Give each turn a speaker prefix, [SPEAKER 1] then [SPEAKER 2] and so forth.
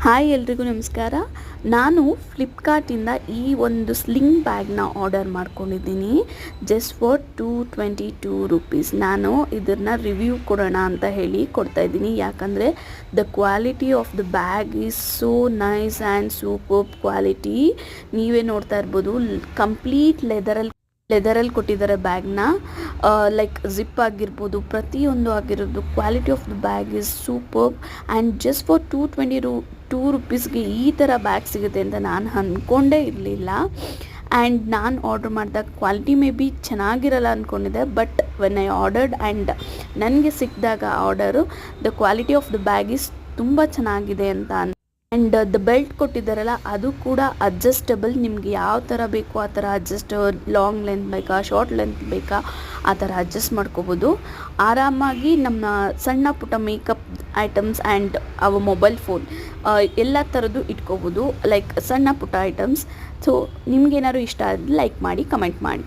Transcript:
[SPEAKER 1] Hi ಎಲ್ರಿಗೂ ನಮಸ್ಕಾರ. ನಾನು ಫ್ಲಿಪ್ಕಾರ್ಟಿಂದ ಈ ಒಂದು ಸ್ಲಿಂಗ್ ಬ್ಯಾಗ್ನ ಆರ್ಡರ್ ಮಾಡ್ಕೊಂಡಿದ್ದೀನಿ ಜಸ್ಟ್ ಫಾರ್ ₹222. ನಾನು ಇದನ್ನು ರಿವ್ಯೂ ಕೊಡೋಣ ಅಂತ ಹೇಳಿ ಕೊಡ್ತಾಯಿದ್ದೀನಿ. ಯಾಕಂದರೆ the quality of the bag is so nice and super quality. ನೀವೇ ನೋಡ್ತಾ ಇರ್ಬೋದು, ಕಂಪ್ಲೀಟ್ ಲೆದರಲ್ಲಿ ಕೊಟ್ಟಿದ್ದಾರೆ ಬ್ಯಾಗ್ನ. ಲೈಕ್ ಜಿಪ್ ಆಗಿರ್ಬೋದು, ಪ್ರತಿಯೊಂದು ಆಗಿರೋದು quality of the bag is super. And just for ₹222 ಈ ಥರ ಬ್ಯಾಗ್ ಸಿಗುತ್ತೆ ಅಂತ ನಾನು ಅಂದ್ಕೊಂಡೇ ಇರಲಿಲ್ಲ. ಆ್ಯಂಡ್ ನಾನು ಆರ್ಡ್ರ್ ಮಾಡಿದಾಗ ಕ್ವಾಲಿಟಿ ಮೇ ಬಿ ಚೆನ್ನಾಗಿರಲ್ಲ ಅಂದ್ಕೊಂಡಿದ್ದೆ, but when I ordered and ನನಗೆ ಸಿಕ್ಕಿದಾಗ order the quality of the bag is ತುಂಬ ಚೆನ್ನಾಗಿದೆ ಅಂತ. ಆ್ಯಂಡ್ ದ ಬೆಲ್ಟ್ ಕೊಟ್ಟಿದ್ದಾರಲ್ಲ ಅದು ಕೂಡ ಅಡ್ಜಸ್ಟಬಲ್. ನಿಮಗೆ ಯಾವ ಥರ ಬೇಕು ಆ ಥರ ಲಾಂಗ್ ಲೆಂತ್ ಬೇಕಾ, ಶಾರ್ಟ್ ಲೆಂತ್ ಬೇಕಾ, ಆ ಥರ ಅಡ್ಜಸ್ಟ್ ಮಾಡ್ಕೋಬೋದು. ಆರಾಮಾಗಿ ನಮ್ಮ ಸಣ್ಣ ಪುಟ್ಟ ಮೇಕಪ್ ಐಟಮ್ಸ್ ಆ್ಯಂಡ್ ಅವ ಮೊಬೈಲ್ ಫೋನ್ ಎಲ್ಲ ಥರದ್ದು ಇಟ್ಕೋಬೋದು, ಲೈಕ್ ಸಣ್ಣ ಪುಟ್ಟ ಐಟಮ್ಸ್. ಸೊ ನಿಮ್ಗೇನಾದ್ರು ಇಷ್ಟ ಆದರೆ ಲೈಕ್ ಮಾಡಿ, ಕಮೆಂಟ್ ಮಾಡಿ.